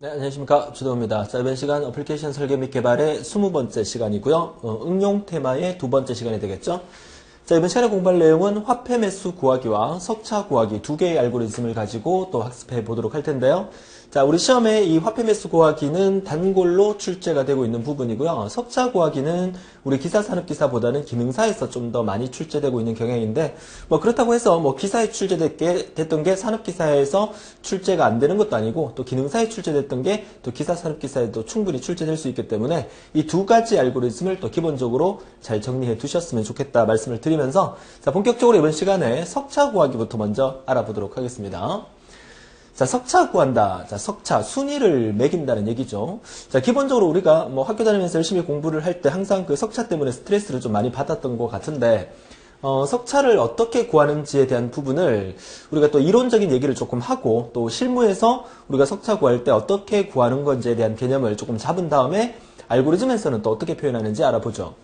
네, 안녕하십니까. 주도입니다. 자, 이번 시간 어플리케이션 설계 및 개발의 20번째 시간이고요. 응용 테마의 두 번째 시간이 되겠죠. 자, 이번 시간에 공부할 내용은 화폐 매수 구하기와 석차 구하기 두 개의 알고리즘을 가지고 또 학습해 보도록 할 텐데요. 자, 우리 시험에 이 화폐 매수 구하기는 단골로 출제가 되고 있는 부분이고요. 석차 구하기는 우리 기사 산업기사보다는 기능사에서 좀 더 많이 출제되고 있는 경향인데, 뭐 그렇다고 해서 뭐 기사에 출제됐던 게 산업기사에서 출제가 안 되는 것도 아니고, 또 기능사에 출제됐던 게 또 기사 산업기사에도 충분히 출제될 수 있기 때문에 이 두 가지 알고리즘을 또 기본적으로 잘 정리해 두셨으면 좋겠다 말씀을 드리면서, 자, 본격적으로 이번 시간에 석차 구하기부터 먼저 알아보도록 하겠습니다. 자, 석차 구한다. 자, 석차, 순위를 매긴다는 얘기죠. 자, 기본적으로 우리가 뭐 학교 다니면서 열심히 공부를 할 때 항상 그 석차 때문에 스트레스를 좀 많이 받았던 것 같은데, 석차를 어떻게 구하는지에 대한 부분을 우리가 또 이론적인 얘기를 조금 하고, 또 실무에서 우리가 석차 구할 때 어떻게 구하는 건지에 대한 개념을 조금 잡은 다음에 알고리즘에서는 또 어떻게 표현하는지 알아보죠.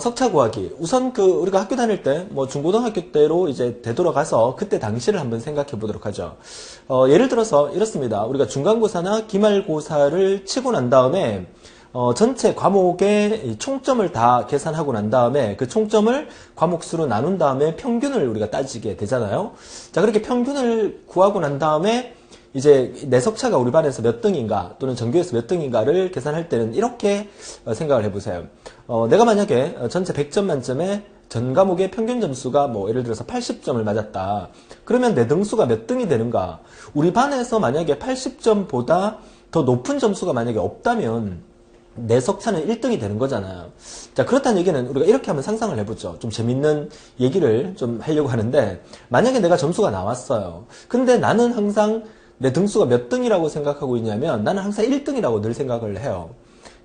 석차 구하기. 우선 우리가 학교 다닐 때, 뭐 중고등학교 때로 이제 되돌아가서 그때 당시를 한번 생각해 보도록 하죠. 예를 들어서 이렇습니다. 우리가 중간고사나 기말고사를 치고 난 다음에, 전체 과목의 총점을 다 계산하고 난 다음에 그 총점을 과목수로 나눈 다음에 평균을 우리가 따지게 되잖아요. 자, 그렇게 평균을 구하고 난 다음에 이제 내 석차가 우리 반에서 몇 등인가 또는 전교에서 몇 등인가를 계산할 때는 이렇게 생각을 해보세요. 내가 만약에 전체 100점 만점에 전 과목의 평균 점수가 뭐 예를 들어서 80점을 맞았다. 그러면 내 등수가 몇 등이 되는가? 우리 반에서 만약에 80점보다 더 높은 점수가 만약에 없다면 내 석차는 1등이 되는 거잖아요. 자, 그렇다는 얘기는 우리가 이렇게 한번 상상을 해보죠. 좀 재밌는 얘기를 좀 하려고 하는데, 만약에 내가 점수가 나왔어요. 근데 나는 항상 내 등수가 몇 등이라고 생각하고 있냐면 나는 항상 1등이라고 늘 생각을 해요.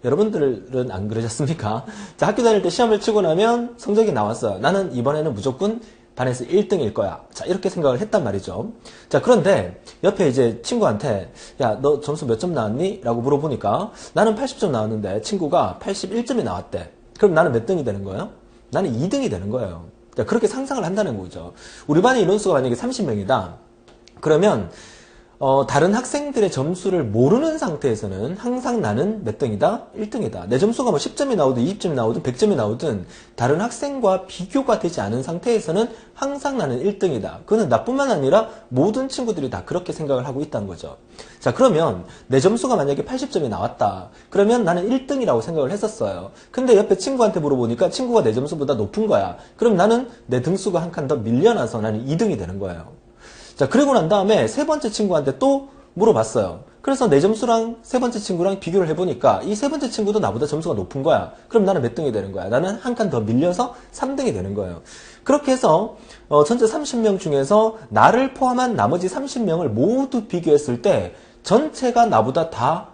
여러분들은 안 그러셨습니까? 자, 학교 다닐 때 시험을 치고 나면 성적이 나왔어요. 나는 이번에는 무조건 반에서 1등일 거야. 자, 이렇게 생각을 했단 말이죠. 자, 그런데 옆에 이제 친구한테 야, 너 점수 몇 점 나왔니? 라고 물어보니까 나는 80점 나왔는데 친구가 81점이 나왔대. 그럼 나는 몇 등이 되는 거예요? 나는 2등이 되는 거예요. 자, 그렇게 상상을 한다는 거죠. 우리 반의 인원수가 만약에 30명이다. 그러면 다른 학생들의 점수를 모르는 상태에서는 항상 나는 몇 등이다? 1등이다. 내 점수가 뭐 10점이 나오든 20점이 나오든 100점이 나오든 다른 학생과 비교가 되지 않은 상태에서는 항상 나는 1등이다. 그거는 나뿐만 아니라 모든 친구들이 다 그렇게 생각을 하고 있다는 거죠. 자, 그러면 내 점수가 만약에 80점이 나왔다. 그러면 나는 1등이라고 생각을 했었어요. 근데 옆에 친구한테 물어보니까 친구가 내 점수보다 높은 거야. 그럼 나는 내 등수가 한 칸 더 밀려나서 나는 2등이 되는 거예요. 자, 그리고 난 다음에 세 번째 친구한테 또 물어봤어요. 그래서 내 점수랑 세 번째 친구랑 비교를 해보니까 이 세 번째 친구도 나보다 점수가 높은 거야. 그럼 나는 몇 등이 되는 거야? 나는 한 칸 더 밀려서 3등이 되는 거예요. 그렇게 해서 전체 30명 중에서 나를 포함한 나머지 30명을 모두 비교했을 때 전체가 나보다 다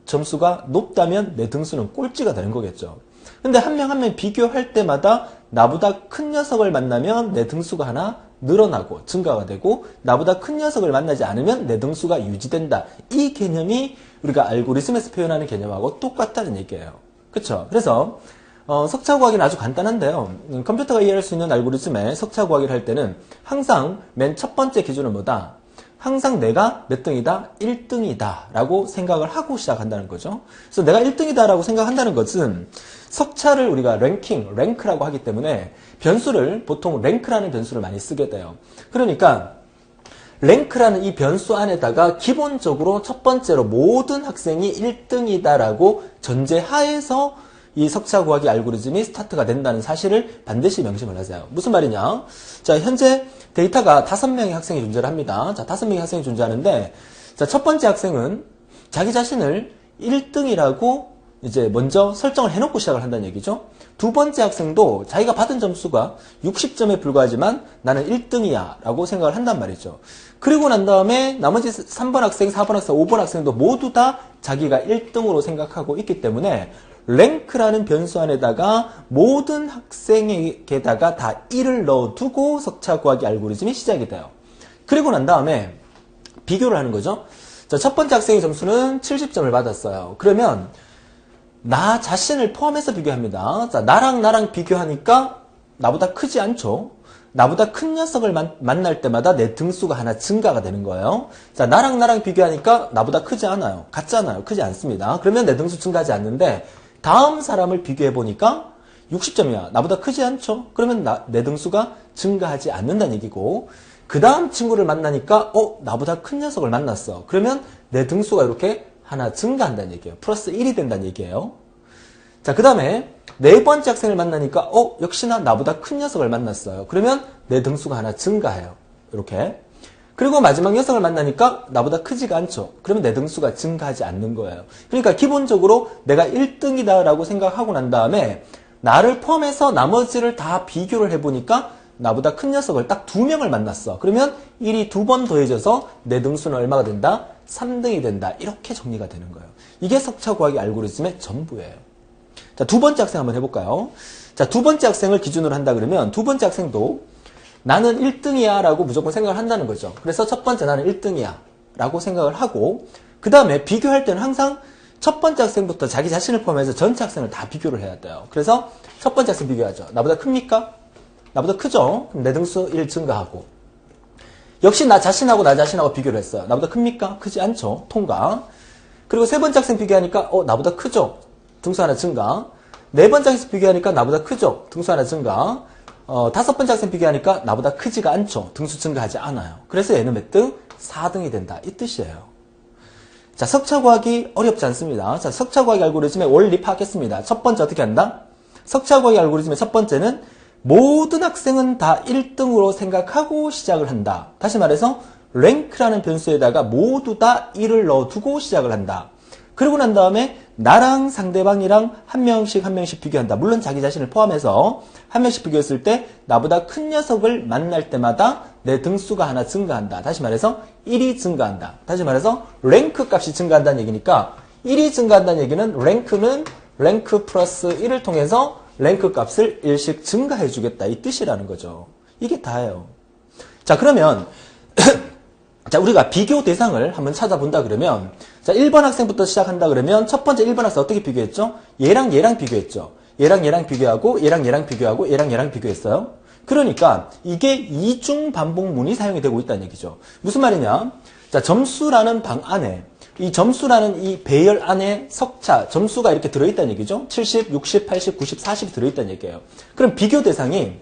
점수가 높다면 내 등수는 꼴찌가 되는 거겠죠. 근데 한 명 한 명 비교할 때마다 나보다 큰 녀석을 만나면 내 등수가 하나 늘어나고 증가가 되고 나보다 큰 녀석을 만나지 않으면 내 등수가 유지된다. 이 개념이 우리가 알고리즘에서 표현하는 개념하고 똑같다는 얘기예요. 그렇죠? 그래서 석차 구하기는 아주 간단한데요. 컴퓨터가 이해할 수 있는 알고리즘에 석차 구하기를 할 때는 항상 맨 첫 번째 기준은 뭐다? 항상 내가 몇 등이다? 1등이다 라고 생각을 하고 시작한다는 거죠. 그래서 내가 1등이다 라고 생각한다는 것은 석차를 우리가 랭크라고 하기 때문에 변수를 보통 랭크라는 변수를 많이 쓰게 돼요. 그러니까 랭크라는 이 변수 안에다가 기본적으로 첫 번째로 모든 학생이 1등이다라고 전제하에서 이 석차 구하기 알고리즘이 스타트가 된다는 사실을 반드시 명심을 하세요. 무슨 말이냐? 자, 현재 데이터가 5명의 학생이 존재를 합니다. 자, 5명의 학생이 존재하는데, 자, 첫 번째 학생은 자기 자신을 1등이라고 이제 먼저 설정을 해놓고 시작을 한다는 얘기죠. 두 번째 학생도 자기가 받은 점수가 60점에 불과하지만 나는 1등이야 라고 생각을 한단 말이죠. 그리고 난 다음에 나머지 3번 학생, 4번 학생, 5번 학생도 모두 다 자기가 1등으로 생각하고 있기 때문에 랭크라는 변수 안에다가 모든 학생에게다가 다 1을 넣어두고 석차 구하기 알고리즘이 시작이 돼요. 그리고 난 다음에 비교를 하는 거죠. 자, 첫 번째 학생의 점수는 70점을 받았어요. 그러면 나 자신을 포함해서 비교합니다. 자, 나랑 비교하니까 나보다 크지 않죠? 나보다 큰 녀석을 만날 때마다 내 등수가 하나 증가가 되는 거예요. 자, 나랑 비교하니까 나보다 크지 않아요. 같잖아요. 크지 않습니다. 그러면 내 등수 증가하지 않는데 다음 사람을 비교해 보니까 60점이야. 나보다 크지 않죠? 그러면 내 등수가 증가하지 않는다는 얘기고, 그 다음 친구를 만나니까 나보다 큰 녀석을 만났어. 그러면 내 등수가 이렇게 하나 증가한다는 얘기예요. 플러스 1이 된다는 얘기예요. 자, 그 다음에 네 번째 학생을 만나니까 역시나 나보다 큰 녀석을 만났어요. 그러면 내 등수가 하나 증가해요. 이렇게. 그리고 마지막 녀석을 만나니까 나보다 크지가 않죠. 그러면 내 등수가 증가하지 않는 거예요. 그러니까 기본적으로 내가 1등이다라고 생각하고 난 다음에 나를 포함해서 나머지를 다 비교를 해보니까 나보다 큰 녀석을 딱 2명을 만났어. 그러면 1이 2번 더해져서 내 등수는 얼마가 된다? 3등이 된다. 이렇게 정리가 되는 거예요. 이게 석차 구하기 알고리즘의 전부예요. 자, 두 번째 학생 한번 해볼까요? 자, 두 번째 학생을 기준으로 한다 그러면 두 번째 학생도 나는 1등이야 라고 무조건 생각을 한다는 거죠. 그래서 첫 번째 나는 1등이야 라고 생각을 하고, 그 다음에 비교할 때는 항상 첫 번째 학생부터 자기 자신을 포함해서 전체 학생을 다 비교를 해야 돼요. 그래서 첫 번째 학생 비교하죠. 나보다 큽니까? 나보다 크죠? 그럼 내 등수 1 증가하고. 역시 나 자신하고 비교를 했어요. 나보다 큽니까? 크지 않죠? 통과. 그리고 세 번째 학생 비교하니까 나보다 크죠? 등수 하나 증가. 네 번째 학생 비교하니까 나보다 크죠? 등수 하나 증가. 다섯 번째 학생 비교하니까 나보다 크지가 않죠? 등수 증가하지 않아요. 그래서 얘는 몇 등? 4등이 된다. 이 뜻이에요. 자, 석차 구하기 어렵지 않습니다. 자, 석차 구하기 알고리즘의 원리 파악했습니다. 첫 번째 어떻게 한다? 석차 구하기 알고리즘의 첫 번째는 모든 학생은 다 1등으로 생각하고 시작을 한다. 다시 말해서 랭크라는 변수에다가 모두 다 1을 넣어두고 시작을 한다. 그러고 난 다음에 나랑 상대방이랑 한 명씩 비교한다. 물론 자기 자신을 포함해서 한 명씩 비교했을 때 나보다 큰 녀석을 만날 때마다 내 등수가 하나 증가한다. 다시 말해서 1이 증가한다. 다시 말해서 랭크 값이 증가한다는 얘기니까 1이 증가한다는 얘기는 랭크는 랭크 플러스 1을 통해서 랭크 값을 1씩 증가해 주겠다. 이 뜻이라는 거죠. 이게 다예요. 자, 그러면 자, 우리가 비교 대상을 한번 찾아본다 그러면, 자, 1번 학생부터 시작한다 그러면 첫 번째 1번 학생 어떻게 비교했죠? 얘랑 비교했죠. 얘랑 비교하고 얘랑 비교하고 얘랑 비교했어요. 그러니까 이게 이중 반복문이 사용이 되고 있다는 얘기죠. 무슨 말이냐? 자, 점수라는 방 안에 이 점수라는 이 배열 안에 석차, 점수가 이렇게 들어있다는 얘기죠. 70, 60, 80, 90, 40이 들어있다는 얘기예요. 그럼 비교 대상이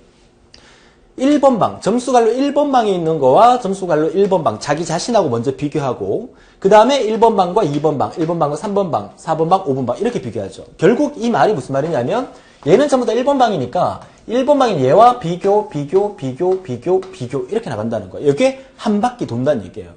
1번 방, 점수갈로 1번 방에 있는 거와 점수갈로 1번 방, 자기 자신하고 먼저 비교하고, 그 다음에 1번 방과 2번 방, 1번 방과 3번 방, 4번 방, 5번 방, 이렇게 비교하죠. 결국 이 말이 무슨 말이냐면, 얘는 전부 다 1번 방이니까, 1번 방인 얘와 비교, 이렇게 나간다는 거예요. 이게 한 바퀴 돈다는 얘기예요.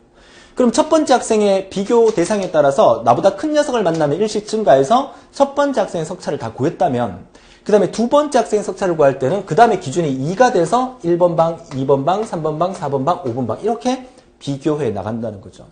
그럼 첫 번째 학생의 비교 대상에 따라서 나보다 큰 녀석을 만나면 1씩 증가해서 첫 번째 학생의 석차를 다 구했다면, 그 다음에 두 번째 학생의 석차를 구할 때는 그 다음에 기준이 2가 돼서 1번 방, 2번 방, 3번 방, 4번 방, 5번 방 이렇게 비교해 나간다는 거죠.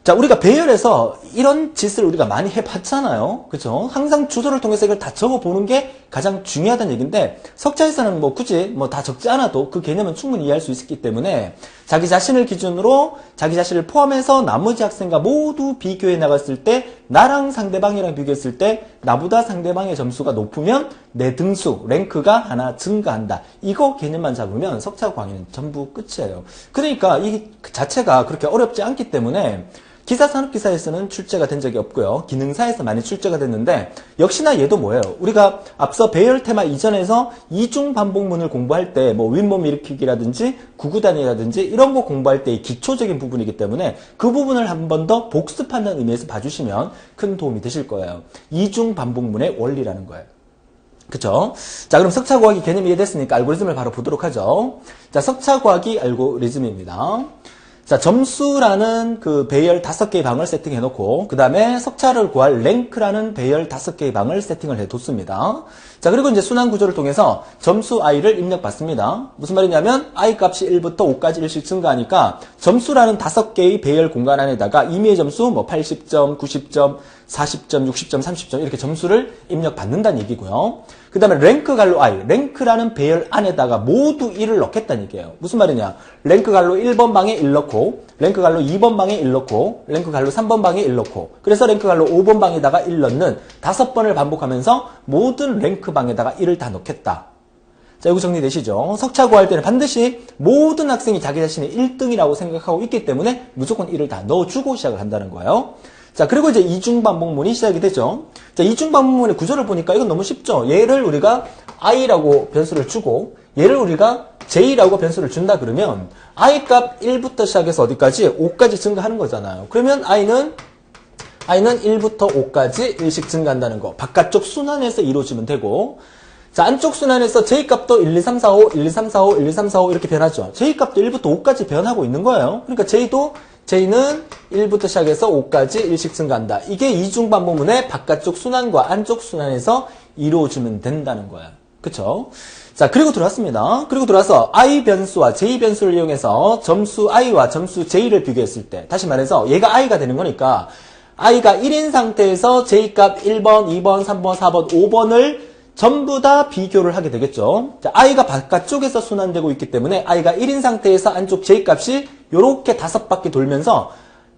자, 우리가 배열에서 이런 짓을 우리가 많이 해봤잖아요. 그죠? 항상 주소를 통해서 이걸 다 적어보는 게 가장 중요하다는 얘기인데, 석차에서는 뭐 굳이 뭐 다 적지 않아도 그 개념은 충분히 이해할 수 있기 때문에 자기 자신을 기준으로 자기 자신을 포함해서 나머지 학생과 모두 비교해 나갔을 때, 나랑 상대방이랑 비교했을 때 나보다 상대방의 점수가 높으면 내 등수, 랭크가 하나 증가한다. 이거 개념만 잡으면 석차 구하기는 전부 끝이에요. 그러니까 이 자체가 그렇게 어렵지 않기 때문에 기사산업기사에서는 출제가 된 적이 없고요. 기능사에서 많이 출제가 됐는데, 역시나 얘도 뭐예요? 우리가 앞서 배열 테마 이전에서 이중 반복문을 공부할 때 뭐 윗몸 일으키기라든지 구구단위라든지 이런 거 공부할 때의 기초적인 부분이기 때문에 그 부분을 한 번 더 복습한다는 의미에서 봐주시면 큰 도움이 되실 거예요. 이중 반복문의 원리라는 거예요. 그쵸? 자, 그럼 석차 구하기 개념이 이해됐으니까 알고리즘을 바로 보도록 하죠. 자, 석차 구하기 알고리즘입니다. 자, 점수라는 그 배열 5개의 방을 세팅해 놓고, 그 다음에 석차를 구할 랭크라는 배열 5개의 방을 세팅을 해 뒀습니다. 자, 그리고 이제 순환 구조를 통해서 점수 i를 입력받습니다. 무슨 말이냐면 i 값이 1부터 5까지 1씩 증가하니까 점수라는 5개의 배열 공간 안에다가 임의의 점수 뭐 80점, 90점, 40점, 60점, 30점 이렇게 점수를 입력받는다는 얘기고요. 그 다음에 랭크 갈로 i, 랭크라는 배열 안에다가 모두 1을 넣겠다는 얘기예요. 무슨 말이냐? 랭크 갈로 1번 방에 1 넣고, 랭크 갈로 2번 방에 1 넣고, 랭크 갈로 3번 방에 1 넣고, 그래서 랭크 갈로 5번 방에다가 1 넣는 5번을 반복하면서 모든 랭크 방에다가 1을 다 넣겠다. 자, 이거 정리되시죠? 석차 구할 때는 반드시 모든 학생이 자기 자신이 1등이라고 생각하고 있기 때문에 무조건 1을 다 넣어주고 시작을 한다는 거예요. 자, 그리고 이제 이중반복문이 시작이 되죠. 자, 이중반복문의 구조를 보니까 이건 너무 쉽죠. 얘를 우리가 i라고 변수를 주고 얘를 우리가 j라고 변수를 준다 그러면 i 값 1부터 시작해서 어디까지? 5까지 증가하는 거잖아요. 그러면 i는 1부터 5까지 1씩 증가한다는 거. 바깥쪽 순환에서 이루어지면 되고, 자, 안쪽 순환에서 j 값도 1, 2, 3, 4, 5, 1, 2, 3, 4, 5, 1, 2, 3, 4, 5 이렇게 변하죠. j 값도 1부터 5까지 변하고 있는 거예요. 그러니까 j는 1부터 시작해서 5까지 1씩 증가한다. 이게 이중반복문의 바깥쪽 순환과 안쪽 순환에서 이루어지면 된다는 거야. 그쵸? 자, 그리고 들어왔습니다. 그리고 들어와서 i 변수와 j 변수를 이용해서 점수 i와 점수 j를 비교했을 때, 다시 말해서 얘가 i가 되는 거니까 i가 1인 상태에서 j값 1번, 2번, 3번, 4번, 5번을 전부 다 비교를 하게 되겠죠. 자, i가 바깥쪽에서 순환되고 있기 때문에 i가 1인 상태에서 안쪽 j값이 요렇게 5바퀴 돌면서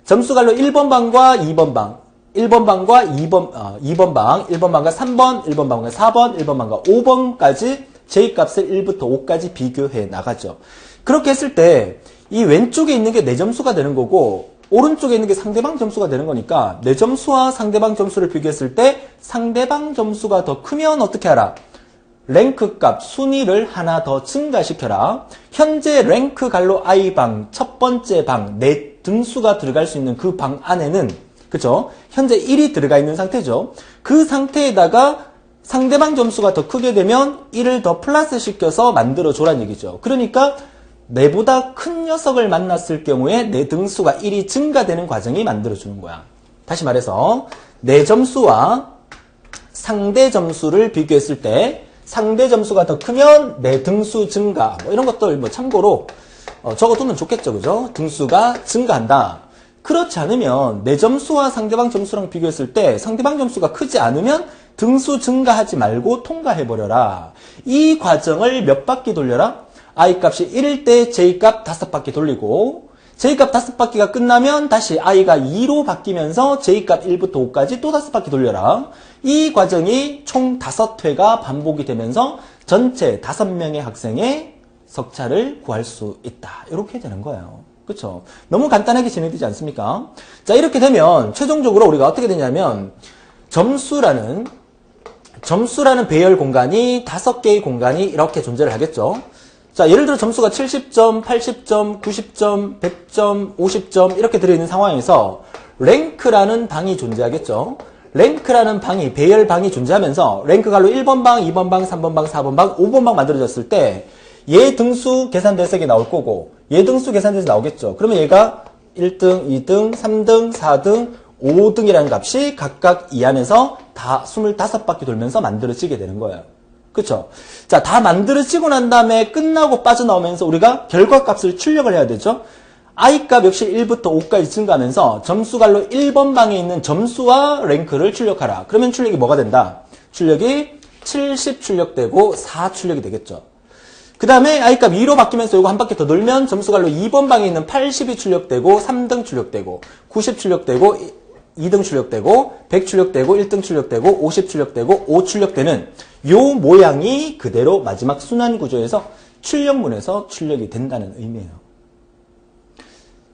점수갈로 1번 방과 2번 방, 1번 방과 2번 방, 1번 방과 3번, 1번 방과 4번, 1번 방과 5번까지 j값을 1부터 5까지 비교해 나가죠. 그렇게 했을 때 이 왼쪽에 있는 게 내 점수가 되는 거고 오른쪽에 있는 게 상대방 점수가 되는 거니까 내 점수와 상대방 점수를 비교했을 때 상대방 점수가 더 크면 어떻게 하라? 랭크 값, 순위를 하나 더 증가시켜라. 현재 랭크 갈로 i방, 첫 번째 방, 내 등수가 들어갈 수 있는 그 방 안에는, 그쵸? 현재 1이 들어가 있는 상태죠. 그 상태에다가 상대방 점수가 더 크게 되면 1을 더 플러스 시켜서 만들어줘란 얘기죠. 그러니까 내보다 큰 녀석을 만났을 경우에 내 등수가 1이 증가되는 과정이 만들어주는 거야. 다시 말해서 내 점수와 상대 점수를 비교했을 때 상대 점수가 더 크면 내 등수 증가, 뭐 이런 것들 뭐 참고로 적어두면 좋겠죠, 그죠? 등수가 증가한다. 그렇지 않으면 내 점수와 상대방 점수랑 비교했을 때 상대방 점수가 크지 않으면 등수 증가하지 말고 통과해버려라. 이 과정을 몇 바퀴 돌려라? i 값이 1일 때 j 값 5바퀴 돌리고 j 값 5바퀴가 끝나면 다시 i가 2로 바뀌면서 j 값 1부터 5까지 또 5바퀴 돌려라. 이 과정이 총 5회가 반복이 되면서 전체 5명의 학생의 석차를 구할 수 있다. 이렇게 되는 거예요. 그렇죠? 너무 간단하게 진행되지 않습니까? 자, 이렇게 되면 최종적으로 우리가 어떻게 되냐면 점수라는 배열 공간이 5개의 공간이 이렇게 존재를 하겠죠. 자, 예를 들어 점수가 70점, 80점, 90점, 100점, 50점 이렇게 들어있는 상황에서 랭크라는 방이 존재하겠죠. 랭크라는 방이, 배열 방이 존재하면서 랭크갈로 1번 방, 2번 방, 3번 방, 4번 방, 5번 방 만들어졌을 때 얘 등수 계산돼서 이게 나올 거고 얘 등수 계산돼서 나오겠죠. 그러면 얘가 1등, 2등, 3등, 4등, 5등이라는 값이 각각 이 안에서 다 25바퀴 돌면서 만들어지게 되는 거예요. 그쵸? 자, 다 만들어지고 난 다음에 끝나고 빠져나오면서 우리가 결과값을 출력을 해야 되죠? i 값 역시 1부터 5까지 증가하면서 점수갈로 1번 방에 있는 점수와 랭크를 출력하라. 그러면 출력이 뭐가 된다? 출력이 70 출력되고 4 출력이 되겠죠. 그 다음에 i 값 2로 바뀌면서 이거 한 바퀴 더 돌면 점수갈로 2번 방에 있는 80이 출력되고 3등 출력되고 90 출력되고 2등 출력되고 100 출력되고 1등 출력되고 50 출력되고 5 출력되는 요 모양이 그대로 마지막 순환 구조에서 출력문에서 출력이 된다는 의미예요.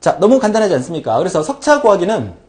자, 너무 간단하지 않습니까? 그래서 석차 구하기는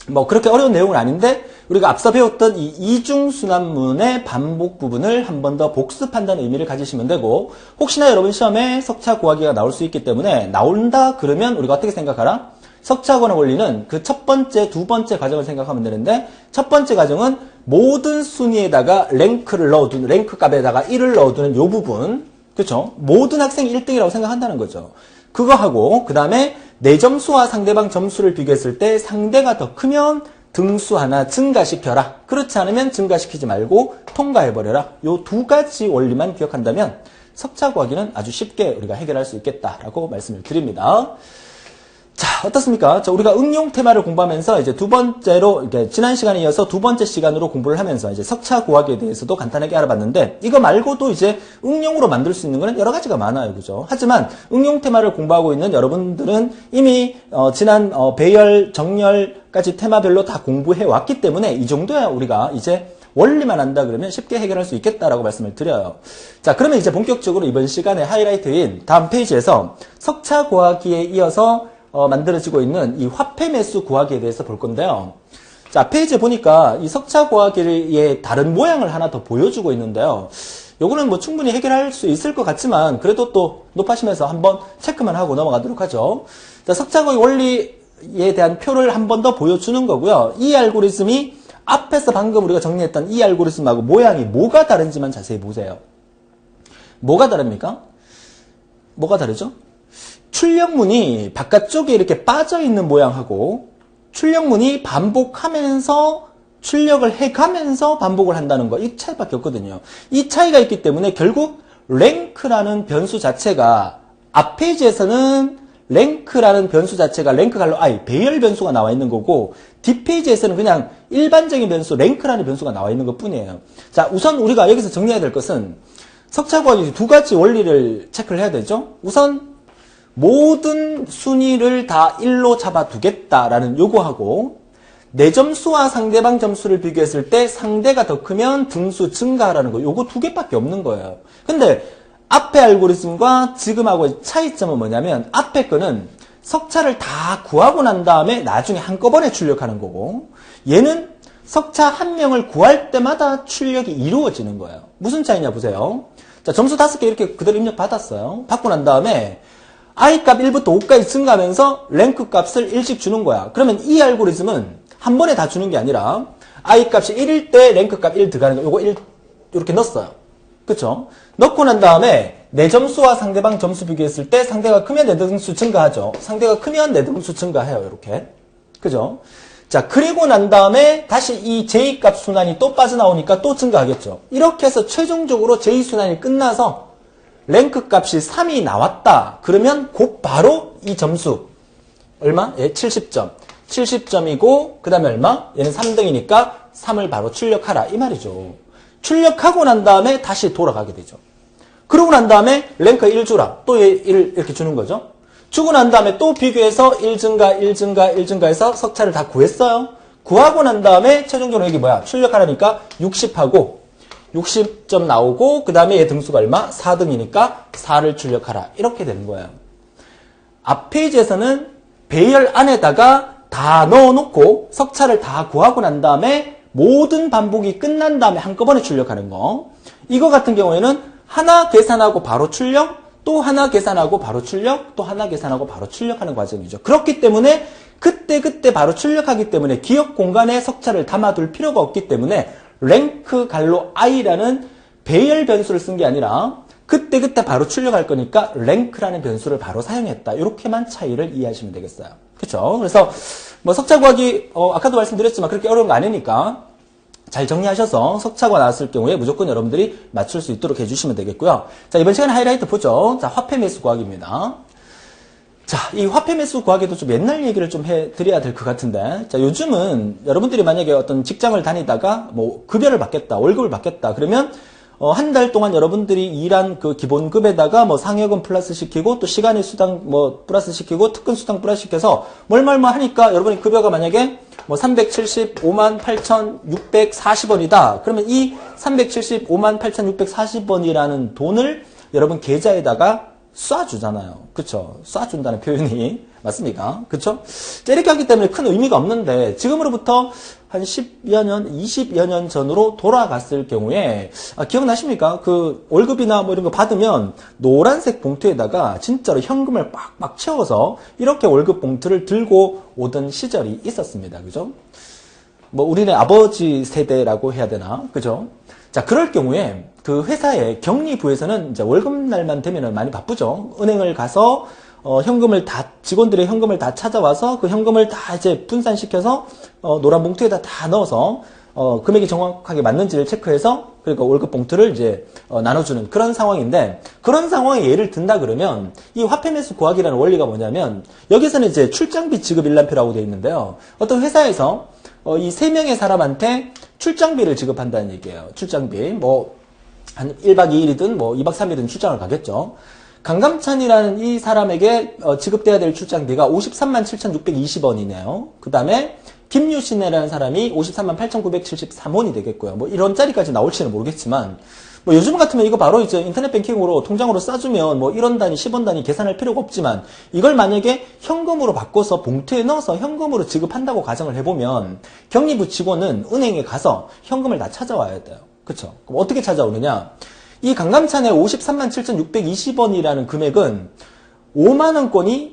뭐 그렇게 어려운 내용은 아닌데 우리가 앞서 배웠던 이 이중순환문의 반복 부분을 한 번 더 복습한다는 의미를 가지시면 되고 혹시나 여러분 시험에 석차 구하기가 나올 수 있기 때문에 나온다 그러면 우리가 어떻게 생각하라? 석차 구하는 원리는 그 첫 번째, 두 번째 과정을 생각하면 되는데 첫 번째 과정은 모든 순위에다가 랭크를 넣어두는 랭크 값에다가 1을 넣어두는 요 부분 그렇죠? 모든 학생이 1등이라고 생각한다는 거죠. 그거 하고 그 다음에 내 점수와 상대방 점수를 비교했을 때 상대가 더 크면 등수 하나 증가시켜라. 그렇지 않으면 증가시키지 말고 통과해버려라. 요 두 가지 원리만 기억한다면 석차 구하기는 아주 쉽게 우리가 해결할 수 있겠다라고 말씀을 드립니다. 자, 어떻습니까? 자, 우리가 응용 테마를 공부하면서 이제 두 번째로, 이렇게 지난 시간에 이어서 두 번째 시간으로 공부를 하면서 이제 석차 구하기에 대해서도 간단하게 알아봤는데, 이거 말고도 이제 응용으로 만들 수 있는 거는 여러 가지가 많아요. 그죠? 하지만 응용 테마를 공부하고 있는 여러분들은 이미, 지난, 배열, 정렬까지 테마별로 다 공부해 왔기 때문에 이 정도야 우리가 이제 원리만 안다 그러면 쉽게 해결할 수 있겠다라고 말씀을 드려요. 자, 그러면 이제 본격적으로 이번 시간에 하이라이트인 다음 페이지에서 석차 구하기에 이어서 만들어지고 있는 이 화폐 매수 구하기에 대해서 볼 건데요. 자, 페이지에 보니까 이 석차 구하기의 다른 모양을 하나 더 보여주고 있는데요. 요거는 뭐 충분히 해결할 수 있을 것 같지만 그래도 또 높아시면서 한번 체크만 하고 넘어가도록 하죠. 자, 석차 구하기 원리에 대한 표를 한 번 더 보여주는 거고요. 이 알고리즘이 앞에서 방금 우리가 정리했던 이 알고리즘하고 모양이 뭐가 다른지만 자세히 보세요. 뭐가 다릅니까? 뭐가 다르죠? 출력문이 바깥쪽에 이렇게 빠져있는 모양하고 출력문이 반복하면서 출력을 해가면서 반복을 한다는 거, 이 차이밖에 없거든요. 이 차이가 있기 때문에 결국 랭크라는 변수 자체가 앞 페이지에서는 랭크라는 변수 자체가 랭크 갈로 I, 배열 변수가 나와 있는 거고 뒷페이지에서는 그냥 일반적인 변수 랭크라는 변수가 나와 있는 것 뿐이에요. 자, 우선 우리가 여기서 정리해야 될 것은 석차 구하기 두 가지 원리를 체크를 해야 되죠. 우선 모든 순위를 다 1로 잡아두겠다라는 요구하고 내 점수와 상대방 점수를 비교했을 때 상대가 더 크면 등수 증가하라는 거, 요거 두 개밖에 없는 거예요. 근데 앞에 알고리즘과 지금하고의 차이점은 뭐냐면 앞에 거는 석차를 다 구하고 난 다음에 나중에 한꺼번에 출력하는 거고 얘는 석차 한 명을 구할 때마다 출력이 이루어지는 거예요. 무슨 차이냐 보세요. 자, 점수 5개 이렇게 그대로 입력 받았어요. 받고 난 다음에 I 값 1부터 5까지 증가하면서 랭크 값을 1씩 주는 거야. 그러면 이 알고리즘은 한 번에 다 주는 게 아니라 I 값이 1일 때 랭크 값 1 들어가는 거 요거 1 이렇게 넣었어요. 그쵸? 넣고 난 다음에 내 점수와 상대방 점수 비교했을 때 상대가 크면 내 등수 증가하죠. 상대가 크면 내 등수 증가해요. 이렇게. 그죠? 자, 그리고 난 다음에 다시 이 J값 순환이 또 빠져나오니까 또 증가하겠죠. 이렇게 해서 최종적으로 J순환이 끝나서 랭크 값이 3이 나왔다. 그러면 곧 바로 이 점수 얼마? 예, 70점. 70점이고 그 다음에 얼마? 얘는 3등이니까 3을 바로 출력하라. 이 말이죠. 출력하고 난 다음에 다시 돌아가게 되죠. 그러고 난 다음에 랭크 1 주라. 또 1 이렇게 주는 거죠. 주고 난 다음에 또 비교해서 1 증가, 1 증가, 1 증가해서 석차를 다 구했어요. 구하고 난 다음에 최종적으로 여기 뭐야? 출력하라니까 60하고 60점 나오고 그 다음에 얘 등수가 얼마? 4등이니까 4를 출력하라. 이렇게 되는 거예요. 앞 페이지에서는 배열 안에다가 다 넣어놓고 석차를 다 구하고 난 다음에 모든 반복이 끝난 다음에 한꺼번에 출력하는 거. 이거 같은 경우에는 하나 계산하고 바로 출력, 또 하나 계산하고 바로 출력, 또 하나 계산하고 바로 출력하는 과정이죠. 그렇기 때문에 그때 바로 출력하기 때문에 기억 공간에 석차를 담아둘 필요가 없기 때문에 랭크 갈로 I라는 배열 변수를 쓴 게 아니라 그때 바로 출력할 거니까 랭크라는 변수를 바로 사용했다. 이렇게만 차이를 이해하시면 되겠어요. 그렇죠? 그래서 뭐 석차 구하기 아까도 말씀드렸지만 그렇게 어려운 거 아니니까 잘 정리하셔서 석차가 나왔을 경우에 무조건 여러분들이 맞출 수 있도록 해주시면 되겠고요. 자, 이번 시간에 하이라이트 보죠. 자, 화폐 매수 구하기입니다. 자, 이 화폐 매수 구하기도 좀 옛날 얘기를 좀 해드려야 될 것 같은데, 자, 요즘은 여러분들이 만약에 어떤 직장을 다니다가 뭐 급여를 받겠다, 월급을 받겠다, 그러면 한 달 동안 여러분들이 일한 그 기본급에다가 뭐 상여금 플러스 시키고 또 시간의 수당 뭐 플러스 시키고 특근 수당 플러스 시켜서 뭘 하니까 여러분이 급여가 만약에 뭐 375만 8,640원이다. 그러면 이 375만 8,640원이라는 돈을 여러분 계좌에다가 쏴주잖아요. 그쵸? 쏴준다는 표현이 맞습니까? 그쵸? 이렇게 하기 때문에 큰 의미가 없는데 지금으로부터 한 10여 년, 20여 년 전으로 돌아갔을 경우에 기억나십니까? 그 월급이나 뭐 이런 거 받으면 노란색 봉투에다가 진짜로 현금을 빡빡 채워서 이렇게 월급 봉투를 들고 오던 시절이 있었습니다. 그죠? 뭐 우리네 아버지 세대라고 해야 되나? 그죠? 자, 그럴 경우에 그 회사의 격리부에서는 이제 월급날만 되면은 많이 바쁘죠. 은행을 가서 현금을 다 직원들의 현금을 다 찾아와서 그 현금을 다 이제 분산시켜서 노란 봉투에다 다 넣어서 금액이 정확하게 맞는지를 체크해서 그러니까 월급 봉투를 이제 나눠주는 그런 상황인데 그런 상황에 예를 든다 그러면 이 화폐 매수 구하기라는 원리가 뭐냐면 여기서는 이제 출장비 지급 일람표라고 되어 있는데요. 어떤 회사에서 이 3명의 사람한테 출장비를 지급한다는 얘기예요. 출장비. 뭐, 한 1박 2일이든 뭐 2박 3일이든 출장을 가겠죠. 강감찬이라는 이 사람에게 지급돼야 될 출장비가 53만 7,620원이네요. 그 다음에 김유신이라는 사람이 538,973원이 되겠고요. 뭐 이런 짜리까지 나올지는 모르겠지만 뭐 요즘 같으면 이거 바로 이제 인터넷 뱅킹으로 통장으로 싸주면 뭐 1원 단위, 10원 단위 계산할 필요가 없지만 이걸 만약에 현금으로 바꿔서 봉투에 넣어서 현금으로 지급한다고 가정을 해보면 격리부 직원은 은행에 가서 현금을 다 찾아와야 돼요. 그쵸? 그럼 어떻게 찾아오느냐? 이 강감찬의 537,620원이라는 금액은 5만원권이